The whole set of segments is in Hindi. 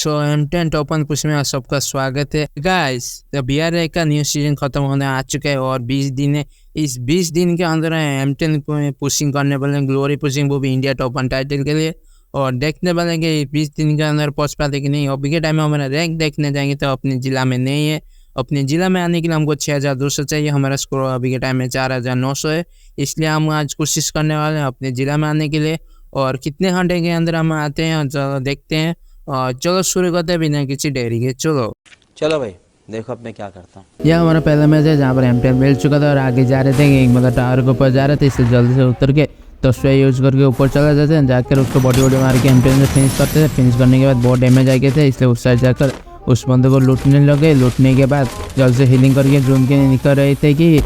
सो M10 टॉप 1 पुश में आप सबका स्वागत है गाइस। तो BRI का न्यू सीजन खत्म होने आ चुका है और 20 दिन है। इस 20 दिन के अंदर M10 को पुशिंग करने वाले ग्लोरी पुशिंग, वो भी इंडिया टॉप 1 टाइटल के लिए। और देखने वाले कि 20 दिन के अंदर पहुँच पाते कि नहीं। अभी के टाइम में हमारा रैंक देखने जाएंगे तो अपने ज़िला में नहीं है। अपने ज़िला में आने के लिए हमको 6200 चाहिए। हमारा स्कोर अभी के टाइम में 4900 है। इसलिए हम आज कोशिश करने वाले हैं अपने ज़िला में आने के लिए। और कितने घंटे के अंदर हम आते हैं चलो देखते हैं। चलो शुरू करते हैं बिना किसी देरी के। चलो भाई देखो अब मैं क्या करता हूँ। यह हमारा पहला मैच है जहाँ पर M10 मिल चुका था और आगे जा रहे थे कि एक मतलब टावर के ऊपर जा रहे थे, इससे जल्दी से उतर के तो स्वे यूज करके ऊपर चला जाते हैं। जाकर उसको बॉडी मार के M10 से फिनिश करते थे। फिनिश करने के बाद बहुत डैमेज आ गए थे, इसलिए उस साइड जाकर उस बंदे को लूटने लगे। लूटने के बाद जल्द से हीलिंग करके जून के निकल रहे थे कि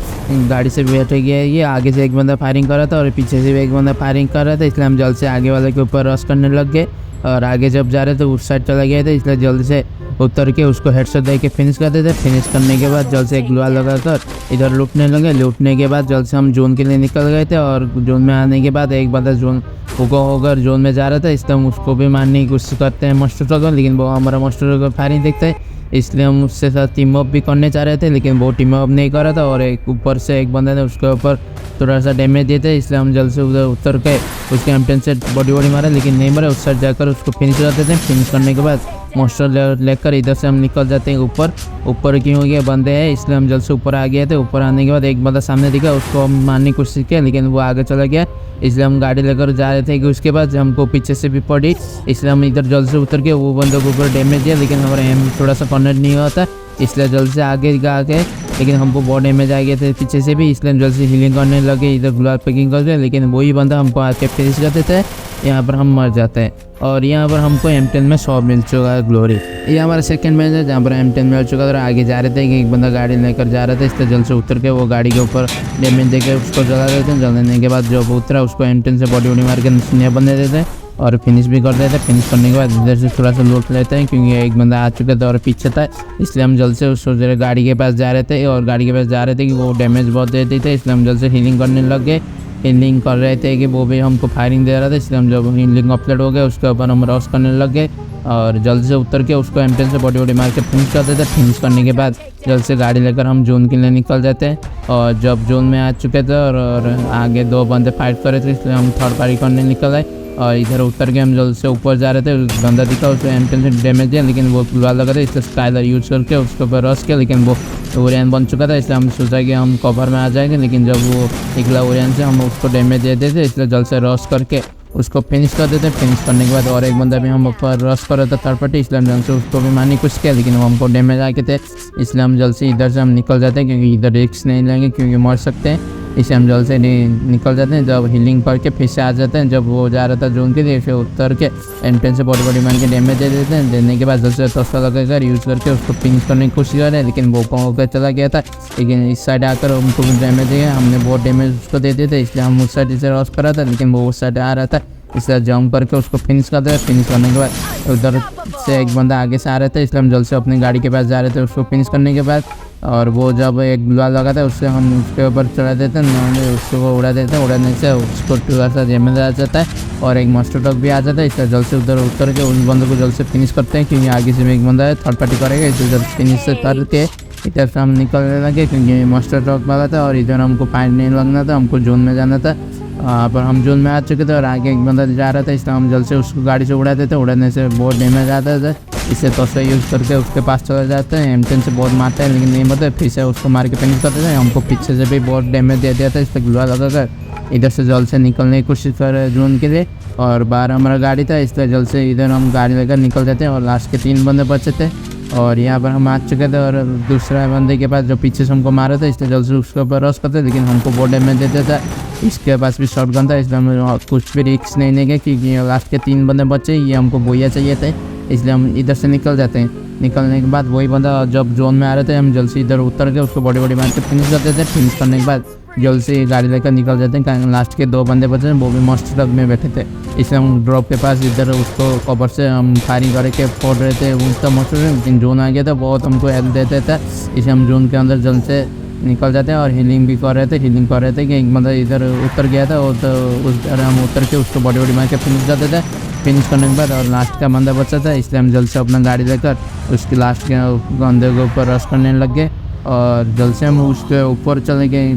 गाड़ी से बैठ गया। ये आगे से एक बंदा फायरिंग कर रहा था और पीछे से भी एक बंदा फायरिंग कर रहा था, इसलिए हम जल्द से आगे वाले के ऊपर रश करने लग गए। और आगे जब जा रहे थे उस साइड चला गया था, इसलिए जल्दी से उतर के उसको हेडशॉट दे के फिनिश करते थे। फिनिश करने के बाद जल्द से एक ग्लूवाल लगाकर इधर लूटने लगे। लूटने के बाद जल्द से हम जोन के लिए निकल गए थे। और जोन में आने के बाद एक बंदा जोन होकर जोन में जा रहा था, इसलिए हम उसको भी मारने की कोशिश करते हैं मास्टर को, लेकिन वो हमारा मास्टर को फायरिंग देखता है, इसलिए हम उससे साथ टीम अप भी करने चाह रहे थे, लेकिन वो टीम अप नहीं कर रहा था। और एक ऊपर से एक बंदा ने उसके ऊपर थोड़ा सा डैमेज दिए थे, इसलिए हम जल्द से उधर उतर के उसके M10 से बॉडी मारा, लेकिन नहीं मरा। उस साइड जाकर उसको फिनिश करते थे। फिनिश करने के बाद मास्टर लेकर इधर से हम निकल जाते हैं ऊपर क्यों हो गया बंदे हैं, इसलिए हम जल्द से ऊपर आ गए थे। ऊपर आने के बाद एक बंदा सामने दिखा, उसको हम मारने की कोशिश किया, लेकिन वो आगे चला गया, इसलिए हम गाड़ी लेकर जा रहे थे कि उसके बाद हमको पीछे से भी पड़ी, इसलिए हम इधर जल्द से उतर के वो बंदे को ऊपर डैमेज दिया, लेकिन हमारा एम थोड़ा सा कॉर्नर नहीं हुआ था, इसलिए जल्द से आगे गए, लेकिन हमको बहुत डैमेज आ गए थे पीछे से भी, इसलिए हम जल्द से हीलिंग करने लगे, इधर गुलाल पैकिंग कर दिया, लेकिन वही बंदा हमको आके फिनिश करते थे। यहाँ पर हम मर जाते हैं और यहाँ पर हमको M10 में 100 मिल चुका है ग्लोरी। ये हमारा सेकंड मैच है जहाँ पर M10 मिल चुका था और आगे जा रहे थे कि एक बंदा गाड़ी लेकर जा रहा था, इसलिए जल्द से उतर के वो गाड़ी के ऊपर डैमेज देकर उसको जला देते हैं। जलाने के बाद जब उतरा उसको M10 से बॉडी मार के सुनिया बन देते थे और फिनिश भी कर देते थे। फिनिश करने के बाद इधर से थोड़ा सा लूट लेते हैं, क्योंकि एक बंदा आ चुका था और पीछे था, इसलिए हम जल्द से उस गाड़ी के पास जा रहे थे। और गाड़ी के पास जा रहे थे कि वो डैमेज बहुत देते थे, इसलिए हम जल्द से हीलिंग करने लग गए। हीलिंग कर रहे थे कि वो भी हमको फायरिंग दे रहा था, इसलिए हम जब हीलिंग अपडेट हो गए उसके ऊपर हम रश करने लग गए और जल्द से उतर के उसको M10 से बॉडी मार के फिनिश करते थे। फिनिश करने के बाद जल्द से गाड़ी लेकर हम जोन के लिए निकल जाते हैं। और जब जोन में आ चुके थे और आगे दो बंदे फाइट कर रहे थे, इसलिए हम थर्ड पार्टी करने निकल आए। और इधर उतर के हम जल्द से ऊपर जा रहे थे, बंदा दिखा, उसको M10 से डैमेज दिया, लेकिन वो गुलाल लगा था, इसलिए स्काइलर यूज करके उसके ऊपर रश किया, लेकिन वो ओरियन बन चुका था, इसलिए हम सोचा कि हम कवर में आ जाएंगे, लेकिन जब वो निकला ओरियन से हम उसको डैमेज दे देते, इसलिए जल्द से रश करके उसको फिनिश कर देते। फिनिश करने के बाद और एक बंदा भी हम ऊपर रश कर रहा था थर्ड पार्टी, इसलिए हम जल्द से उसको भी मारने की कोशिश किया, लेकिन वो हमको डैमेज आ गए थे, इसलिए हम जल्द से इधर से हम निकल जाते हैं, क्योंकि इधर रिस्क नहीं लेंगे क्योंकि मर सकते हैं, इससे हम जल्द से निकल जाते हैं। जब हीलिंग करके फिर से आ जाते हैं, जब वो जा रहा था जोन के लिए, फिर उतर के M10 से बॉडी मार के डैमेज दे देते हैं। देने के बाद जल्द से तस्ता लगाकर यूज़ करके उसको फिनिश करने की कोशिश कर रहे हैं, लेकिन वो पाँव होकर चला गया था, लेकिन इस साइड आकर उनको भी डैमेज दिया, हमने बहुत डैमेज उसको दे दिए थे, इसलिए हम उस साइड से रश कर रहा था, लेकिन वो उस साइड आ रहा था, इसलिए जंप करके उसको फिनिश कर दिया। फिनिश करने के बाद उधर से एक बंदा आगे से आ रहा था, इसलिए हम जल्द से अपनी गाड़ी के पास जा रहे थे उसको फिनिश करने के बाद। और वो जब एक ग्लूवाल लगा था उससे हम उसके ऊपर चढ़ा देते हैं, उसको उड़ा देते हैं, उड़ाने से उसको थोड़ा सा डैमेज आ जाता है और एक मास्टर ट्रक भी आ जाता है, इसलिए जल्द से उधर उतर के उस बंदे को जल्द से फिनिश करते हैं, क्योंकि आगे से एक बंदा है थर्ड पार्टी करेगा, इसलिए जल्द फिनिश से करके इधर से हम निकलने लगे, क्योंकि मास्टर ट्रक वाला था और इधर हमको फाइट नहीं लगना था, हमको जोन में जाना था। पर हम जोन में आ चुके थे और आगे एक बंदा जा रहा था, इसलिए हम जल्द से उसको गाड़ी से उड़ाते थे, उड़ाने से बहुत डैमेज आता था, इससे तोसा यूज़ करके उसके पास चले जाते हैं। M10 से बहुत मारते हैं, लेकिन नहीं मरते, फिर से उसको मार के फिनिश करते थे। हमको पीछे से भी बहुत डैमेज दे दिया था, इससे ग्लूवाल लगाकर इधर से जल्द से निकलने की कोशिश कर रहे जोन के लिए। और बाहर हमारा गाड़ी था, इसलिए जल्द से इधर हम गाड़ी लेकर निकल जाते हैं और लास्ट के 3 बंदे बचे थे और यहाँ पर हम आ चुके थे। और दूसरा बंदे के पास जो पीछे से हमको मारा था, इसलिए जल्द से उसके ऊपर रश करते, लेकिन हमको बहुत डैमेज देता था, इसके पास भी शॉट गन था, इसलिए हम कुछ भी रिस्क नहीं लेंगे, क्योंकि लास्ट के 3 बंदे बचे, ये हमको बोया चाहिए थे, इसलिए हम इधर से निकल जाते हैं। निकलने के बाद वही बंदा जब जोन में आ रहे थे, हम जल्द से इधर उतर के उसको बॉडी मार के फिनिश करते थे। फिनिश करने के बाद जल्द से गाड़ी लेकर निकल जाते हैं, कारण लास्ट के 2 बंदे बचे हैं, वो भी मस्त ट्रक में बैठे थे, इसलिए हम ड्रॉप के पास इधर उसको कवर से हम फायरिंग करके फोड़ रहे थे, उसका मस्त, लेकिन जोन आ गया था, बहुत हमको हेल्प देते थे, इसलिए हम जोन के अंदर जल्द से निकल जाते हैं और हीलिंग भी कर रहे थे कि एक बंदा इधर उतर गया था और तो उस हम उतर के उसको बॉडी मार के फिनिश करते थे। फिनिश करने के बाद और लास्ट का बंदा बचा था, इसलिए हम जल्द से अपना गाड़ी लेकर उसके लास्ट के बंदे के ऊपर रश करने लग गए और जल्द से हम उसके ऊपर चले गए।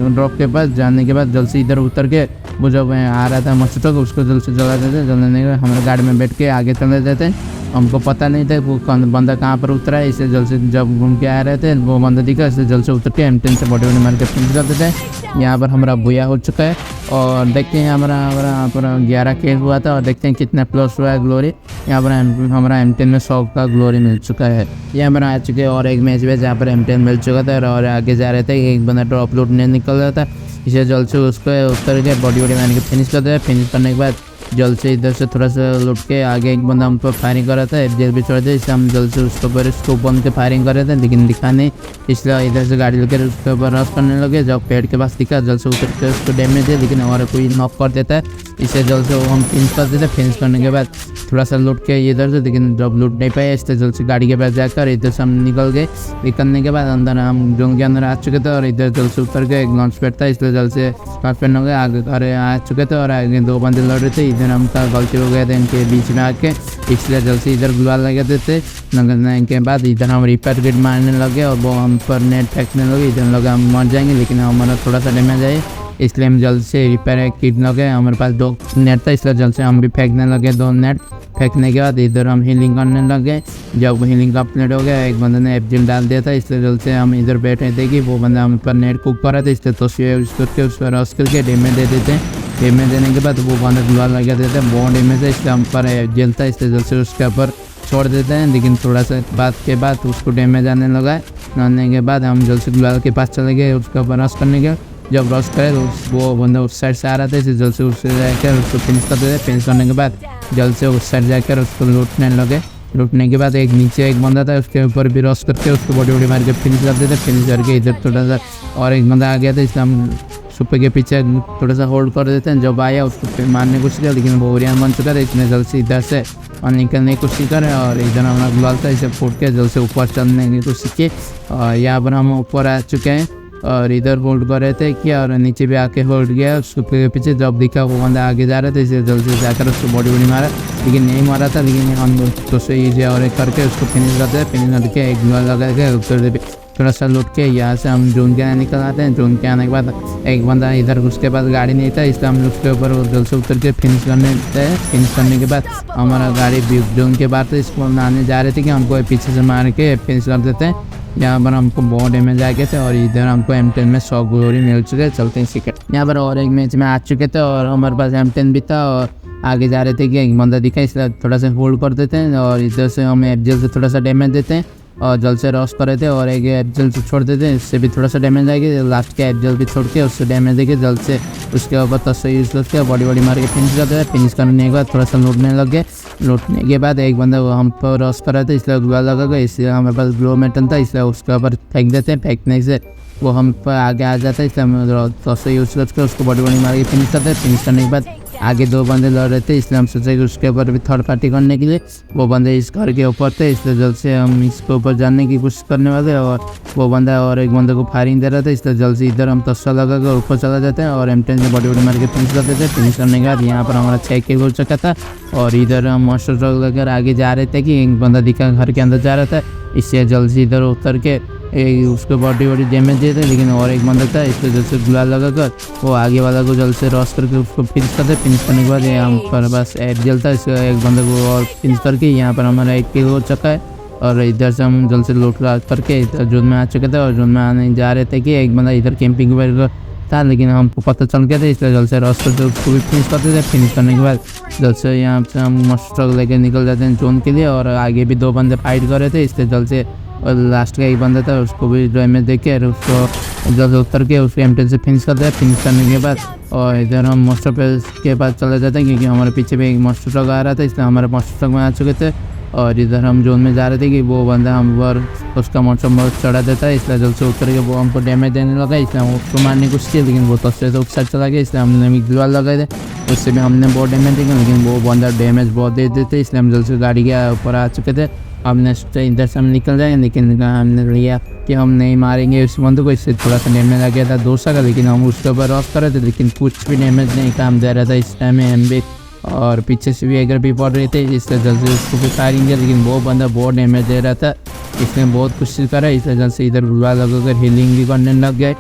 ड्रॉप के पास जाने के बाद जल्द से इधर उतर के वो जब आ रहा था मस्त ट्रक उसको जल्द से जला देते, जलने के हमारे गाड़ी में बैठ के आगे चले जाते। हमको पता नहीं था वो बंदा कहाँ पर उतरा है, इससे जल्द से जब घूम के आ रहे थे वो बंदा दिखा, इससे जल्द से उतर के M10 से बॉडी मार के फिनिश कर देते हैं। यहाँ पर हमारा बुया हो चुका है और देखते हैं हमारा 11 केस हुआ था और देखते हैं कितना प्लस हुआ है ग्लोरी। यहाँ पर हमारा M10 में 100 का ग्लोरी मिल चुका है। यहाँ पर आ चुके और एक मैच में जहाँ पर M10 मिल चुका था और आगे जा रहे थे, एक बंदा ड्रॉप लूट नहीं निकल रहा था, इसे जल्द से उसको उतर के बॉडी मार के फिनिश कर दिया। फिनिश करने के बाद जल्द से इधर से थोड़ा सा लुट के आगे एक बंदा हम पर फायरिंग कर रहा था, FJ भी छोड़ दिया, इसलिए हम जल्द से उसके ऊपर स्कोप बंद के फायरिंग कर रहे थे लेकिन दिखा नहीं, इसलिए इधर से गाड़ी लेकर उसके ऊपर रश करने लगे। जब पेड़ के पास दिखा जल्द से उतर के उसको डैमेज दिया लेकिन और कोई नॉक कर देता है, इसे जल्द से हम फिनिश कर देते। फिनिश करने के बाद थोड़ा सा लूट के इधर से, लेकिन जब लूट नहीं पाए इसलिए जल्द से गाड़ी के पास जाकर इधर से हम निकल गए। निकलने के बाद अंदर हम जोन के अंदर आ चुके थे और इधर जल्द से उतर के एक लॉन्च पैड था, इसलिए जल्द से लॉन्च पैड हो गए, आगे घर आ चुके थे और आगे 2 बंदे लड़ रहे थे। इधर हम का गलती हो गए थे इनके बीच में आके, इसलिए जल्द से इधर गुलाल लगा देते। लगने के बाद इधर हम रिपेयर किट मारने लगे और वो हम पर नेट फेंकने लगे, इधर लगे हम मर जाएंगे लेकिन हमारा थोड़ा सा डैमेज आए, इसलिए हम जल्द से रिपेयर किट लगे। हमारे पास 2 नेट था, इसलिए जल्द से हम भी फेंकने लगे 2 नेट। फेंकने के बाद इधर हम हीलिंग करने लगे। जब हीलिंग कंप्लीट हो गया एक बंदे ने FJ डाल दिया था, इसलिए जल्द से हम इधर बैठे थे कि वो बंदा हम पर नेट कुक कर रहा था, इसलिए तो यूज़ करके उस पर रश करके डैमेज दे देते। डैमेज देने के बाद वो बंदा गुलाल लगा देते हैं, बहुत डैमेज है, इसलिए हम पर जलता है, इसलिए जल्द से उसके ऊपर छोड़ देते हैं। लेकिन थोड़ा सा बात के बाद उसको डैमेज आने लगा, आने के बाद हम जल्द से गुलाल के पास चले गए उसके ऊपर रश करने के। जब रश करे तो वो बंदा उस साइड से आ रहा था, इसलिए जल्द से उससे जाकर उसको फिनिश कर देते। फिनिश करने के बाद जल्द से उस साइड जाकर उसको लूटने लगे। लूटने के बाद एक नीचे एक बंदा था, उसके ऊपर भी रश करके उसको बॉडी मार के फिनिश कर देते। फिनिश करके इधर थोड़ा सा और एक बंदा आ गया था, इसलिए हम सुपे के पीछे थोड़ा सा होल्ड कर देते हैं। जब आया उसको फिर मारने की कोशिश किया लेकिन वो ओरियन बन चुका था, इतने जल्द से इधर से और निकलने की कोशिश करें और इधर हमारा गुलाल था, इसे फूट के जल्द से ऊपर चलने की कोशिश की और यहाँ पर हम ऊपर आ चुके हैं और इधर होल्ड कर रहे थे कि और नीचे भी आके होल्ड किया। सुपे के पीछे जब दिखा वो बंदा आगे जा रहा था, इसे जल्द से जाकर उसको बॉडी मारा लेकिन नहीं मारा था, लेकिन हम तो से ईजी और करके उसको फिनिश करते हैं। फिनिश करके एक गुलाल लगा के ऊपर थोड़ा सा लूट के यहाँ से हम जोन के आने निकल आते हैं। जोन के आने के बाद एक बंदा इधर उसके पास गाड़ी नहीं था, इसलिए हम उसके ऊपर जल्द से उतर के फिनिश करने थे। फिनिश करने के बाद हमारा गाड़ी जोन के बाद इसको आने जा रहे थे कि हमको पीछे से मार के फिनिश कर देते हैं। यहाँ पर हमको बहुत डैमेज आ गए थे और इधर हमको M10 में 100 ग्लोरी मिल चुके, चलते हैं सीक्रेट। यहाँ पर और एक मैच में आ चुके थे और हमारे पास M10 भी था और आगे जा रहे थे कि एक बंदा दिखा, इसलिए थोड़ा सा होल्ड कर देते हैं और इधर से हम FJ से थोड़ा सा डैमेज देते हैं और जल्द से रश कर रहे थे और एक FJ से छोड़ देते हैं, इससे भी थोड़ा सा डैमेज आएगी। लास्ट के FJ भी छोड़ के उससे डैमेज देके जल्द से उसके ऊपर तस्वीर यूज़ करके बॉडी मार के फिनिश करते हैं। फिनिश करने के बाद थोड़ा सा लूटने लग गए। लूटने के बाद एक बंदा हम पर रश कर रहे थे, इसलिए गुलाल लगा गया, इसलिए हमारे पास ग्लो मेटल था, इसलिए उसके ऊपर फेंक देते हैं। फेंकने से वो हम पर आगे आ जाता है, इसलिए हम तस्वीर यूज़ करके उसको बॉडी मार के फिनिश करते हैं। फिनिश करने के बाद आगे 2 बंदे लड़ रहे थे, इसलिए हम सोचे कि उसके ऊपर भी थर्ड पार्टी करने के लिए वो बंदे इस घर के ऊपर थे, इसलिए जल्द से हम इसके ऊपर जाने की कोशिश करने वाले और वो बंदा और एक बंदे को फायरिंग दे रहा था, इसलिए जल्द से इधर हम तस्सा लगा कर ऊपर चला जाते हैं और M10 से बॉडी मार के फिनिश कर देते हैं। फिनिश करने के बाद यहाँ पर हमारा 6 किल हो चुका था और इधर हम मास्टर ट्रक लेकर आगे जा रहे थे कि एक बंदा दिखा घर के अंदर जा रहा था, इससे जल्द से इधर उतर के उसको बॉडी डैमेज दिए थे लेकिन और एक बंदा था, इसलिए जैसे गुलाल लगा कर वो आगे वाला को जल्द से रश करके उसको फिनिश करते। फिनिश करने के बाद हम पर बस जलता है, इसको एक बंदे को और फिनिश करके यहाँ पर हमारा 1 किल हो चुका है और इधर से हम जल्द से लूट करके इधर जोन में आ चुके थे और जोन में आने जा रहे थे कि एक बंदा इधर कैंपिंग था लेकिन हमको पता चल गया था, इसलिए जल्द से रश करके उसको भी फिनिश करते थे। फिनिश करने के बाद जल्द से यहाँ से हम मस्त ट्रक लेकर निकल जाते हैं जोन के लिए और आगे भी 2 बंदे फाइट कर रहे थे, इसलिए जल्द से और लास्ट का एक बंदा था उसको भी डैमेज दे के उसको जल्द उतर के उसको M10 से फिनिश करते हैं। फिनिश करने के बाद और इधर हम मास्टर पेज के पास चले जाते हैं क्योंकि हमारे पीछे भी एक मास्टर ट्रक आ रहा था, इसलिए हमारे मास्टर ट्रक में आ चुके थे और इधर हम जोन में जा रहे थे कि वो बंदा हम पर उसका मौसम चढ़ा देता है, इसलिए जल्द से उतर के वो हमको डैमेज देने लगा, इसलिए हम उसको मारने की कोशिश की लेकिन वो तस्वीर से उस साइड चला गया, इसलिए हमने भी गुलाल लगाए थे, उससे भी हमने बहुत डैमेज दिया लेकिन वो बंदा डैमेज बहुत दे देते, इसलिए हम जल्द से गाड़ी के ऊपर आ चुके थे। हमने इधर से हम निकल जाएंगे लेकिन हमने लिया कि हम नहीं मारेंगे उस बंदे को, इससे थोड़ा सा डैमेज आ गया था 200 का, लेकिन हम उसके ऊपर रश कर रहे थे लेकिन कुछ भी डैमेज नहीं काम दे रहा था। इस टाइम में हम भी और पीछे से भी एक भी पड़ रहे थे, इसलिए जल्द से उसको भी फायरिंग किया, लेकिन वो बंदा बहुत डैमेज दे रहा था। इसने बहुत कोशिश करा, इसलिए जल्द से इधर गुलाल लगाकर हीलिंग भी करने लग गए।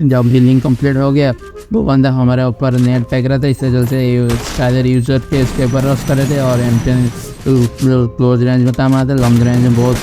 जब हीलिंग कंप्लीट हो गया वो बंदा हमारे ऊपर नेट फेंक रहा था, इसलिए जल्द से स्काइलर यूजर के इसके ऊपर रश कर रहे थे। और M10 क्लोज रेंज में काम आता है, लॉन्ग रेंज में बहुत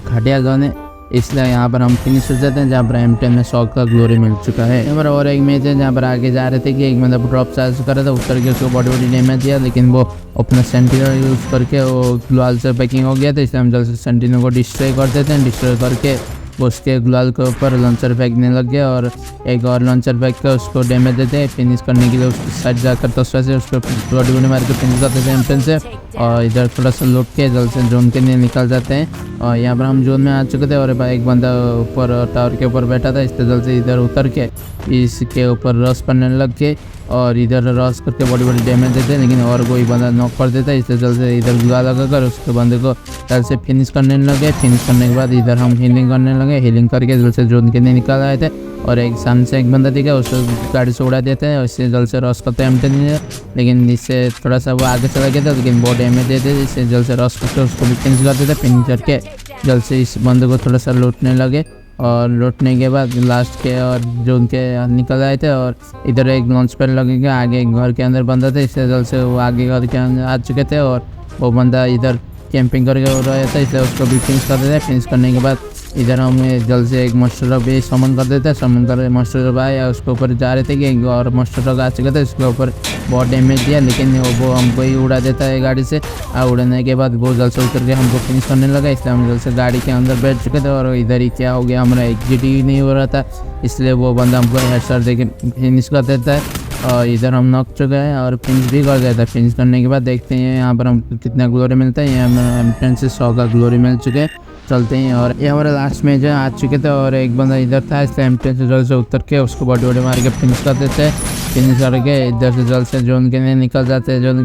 घटिया गन है, इसलिए यहाँ पर हम फिनिश हो जाते हैं। जहाँ पर M10 में 100 का ग्लोरी मिल चुका है। यहाँ पर और एक मैच है जहाँ पर आगे जा रहे थे कि एक मतलब ड्रॉप चार्ज कर रहा था, उतर के उसको बड़ी बड़ी डैमेज दिया, लेकिन वो अपना सेंटिनल यूज़ करके वो ग्लोअल से पैकिंग हो गया था, इसलिए हम जल्द से सेंटिनल को डिस्ट्रॉय कर देते हैं। डिस्ट्रॉय करके वो उसके ग्लोअल के ऊपर लॉन्चर फेंकने लग गया और एक और लॉन्चर फेंक के उसको डैमेज देते हैं। फिनिश करने के लिए उसकी साइड जाकर तस्वीर से उसको बॉडी बॉडी मार के फिनिश करते थे M10 से। और इधर थोड़ा सा लूट के जल्द से जोन के लिए निकल जाते हैं। और यहाँ पर हम जोन में आ चुके थे और एक बंदा ऊपर टावर के ऊपर बैठा था, इससे जल्द से इधर उतर के इसके ऊपर रश करने लग के और इधर रश करके बड़ी बड़ी डैमेज देते हैं, लेकिन और कोई बंदा नॉक कर देता है, इससे जल्द से इधर गुला लगा कर उसके बंदे को जल्द से फिनिश करने लगे। फिनिश करने के बाद इधर हम हीलिंग करने लगे, हीलिंग करके जल्द से जोन के लिए निकल आए थे। और एक सामने से एक बंदा दिखा, उसको गाड़ी से उड़ा देते हैं, इससे जल्द से रश करते हैं M10, लेकिन इससे थोड़ा सा वो आगे चला गया था, लेकिन बहुत डैमेज देते थे, इससे जल्द से रश करके उसको भी फिनिश कर देते। फिनिश करके जल्द से इस बंदे को थोड़ा सा लूटने लगे और लूटने के बाद लास्ट के और जोन के निकल आए थे। और इधर एक लॉन्च पैड लगेगा, आगे घर के अंदर बंदा था, इससे जल्द से वो आगे घर के अंदर आ चुके थे और वो बंदा इधर कैंपिंग करके हो रहा था, इसलिए उसको भी फिनिश कर देते। फिनिश करने के बाद इधर हम जल्द से एक मास्टर भी समन कर देते हैं। समन कर मास्टर भाई उसके ऊपर जा रहे थे कि और मास्टर आ चुके थे, उसके ऊपर बहुत डैमेज दिया, लेकिन वो हमको ही उड़ा देता है गाड़ी से। उड़ने के बाद वो जल्द से उतर के हमको फिनिश करने लगा, इसलिए हम जल्द से गाड़ी के अंदर बैठ चुके थे। और इधर ही क्या हो गया, हमारा एग्जिट ही नहीं हो रहा था, इसलिए वो बंदा हमको हेडशॉट दे के फिनिश कर देता है। और इधर हम नॉक चुके हैं और फिनिश भी कर देता है। फिनिश करने के बाद देखते हैं यहाँ पर हम कितना ग्लोरी मिलता है। यहाँ M10 से 100 का ग्लोरी मिल चुके हैं। चलते हैं और ये हमारा लास्ट मैच है, आ चुके थे और एक बंदा इधर था, इसलिए M10 से जल्द से उतर के उसको बॉडी बॉडी मार के फिनिश कर देते हैं। फिनिश करके इधर से जल्द से जोन के लिए निकल जाते हैं। जोन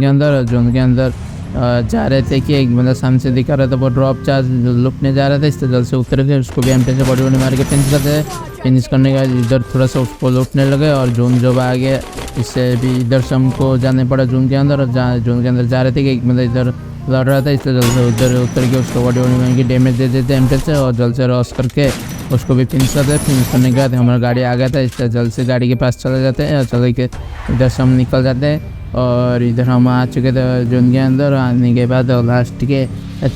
के अंदर जा रहे थे कि एक बंदा सामने से दिखा रहा था, वो ड्रॉप चार्ज लुटने जा रहा था, इससे जल्द से उतर के उसको भी M10 से बॉडी बॉडी मार के फिनिश करते हैं। फिनिश करने के बाद इधर थोड़ा सा उसको लूटने लगे और जोन जब आ गया, इससे भी इधर से हमको जाने पड़ा जोन के अंदर। और जोन के अंदर जा रहे थे कि एक बंदा इधर लड़ रहा था, इसलिए जल्द से उधर उतर के उसको बॉडी बॉडी मार के डैमेज दे देते M10 से और जल्द से रॉस करके उसको भी फिनिश करते हैं। फिनिश करने के बाद हमारा गाड़ी आ गया था, इसलिए जल्द से गाड़ी के पास चले जाते हैं और चले के इधर से हम निकल जाते हैं। और इधर हम आ चुके थे जोन के अंदर। आने के बाद लास्ट के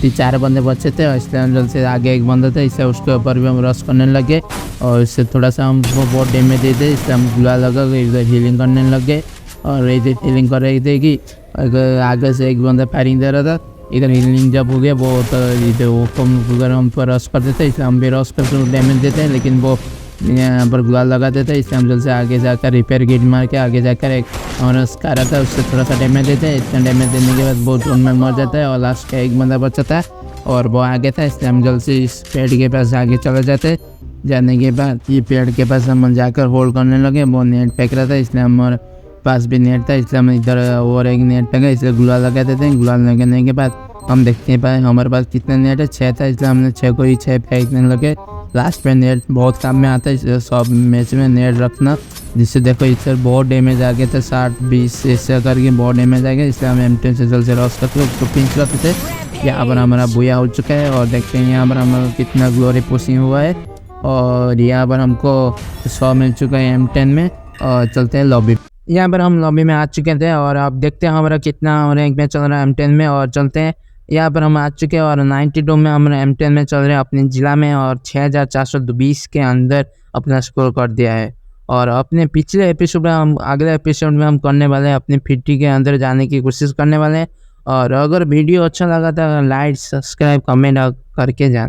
4 बंदे बचे थे, इसलिए हम जल्द से आगे एक बंदा था, इससे उसके ऊपर भी हम रश करने लगे और इससे थोड़ा सा हमको बहुत डैमेज दे थे, इसलिए हम गुला लगा इधर हीलिंग करने लग गए। और इधर हीलिंग कर रहे थे कि आगे से एक बंदा फायरिंग दे रहा था। इधर हीलिंग जब हो गया वो तो इधर वो कम अगर हम पर रश करते थे, इसलिए हम भी रश करके डैमेज देते हैं, लेकिन वो यहाँ पर गुलाल लगा देते हैं, इसलिए हम जल्द से आगे जाकर रिपेयर किट मार के आगे जाकर एक हमारा स्कार आता है, उससे थोड़ा सा डैमेज देते हैं। इतना डैमेज देने के बाद वो जोन में मर जाता है और लास्ट का एक बंदा बचा था और वो आगे था, इसलिए हम जल्द से इस पेड़ के पास आगे चले जाते हैं। जाने के बाद ये पेड़ के पास हम जाकर होल्ड करने लगे, वो नेट फेंक रहा था, इसलिए हमारे पास भी नेट था, इसलिए हम इधर और एक नेट फेंका, इसलिए गुलाल लगा देते हैं। गुलाल लगाने के बाद हम देखते हैं हमारे पास कितना नेट है, 6 था, इसलिए हमने 6 को ही 6 फेंकने लगे। लास्ट में नेट बहुत काम में आता है, इसलिए सब मैच में नेट रखना, जिससे देखो इससे बहुत डैमेज आ गया था, 60-20 ऐसे करके बहुत डैमेज आ गया, इसलिए हम M10 से जल्द से रॉस करके उसको पिंच करते थे। यहाँ पर हमारा बुया हो चुका है और देखते हैं यहाँ पर हमारा कितना ग्लोरी पुशिंग हुआ है। और यहाँ पर हमको 100 मिल चुका है M10 में। और चलते हैं लॉबी। यहाँ पर हम लॉबी में आ चुके थे और आप देखते हैं हमारा कितना रैंक में चल रहा है M10 में। और चलते हैं, यहाँ पर हम आ चुके हैं और 92 में हमारे M10 में चल रहे हैं अपने ज़िला में और 6420 के अंदर अपना स्कोर कर दिया है। और अपने पिछले एपिसोड में हम अगले एपिसोड में हम करने वाले हैं अपने 50 के अंदर जाने की कोशिश करने वाले हैं। और अगर वीडियो अच्छा लगा तो लाइक सब्सक्राइब कमेंट करके जाना।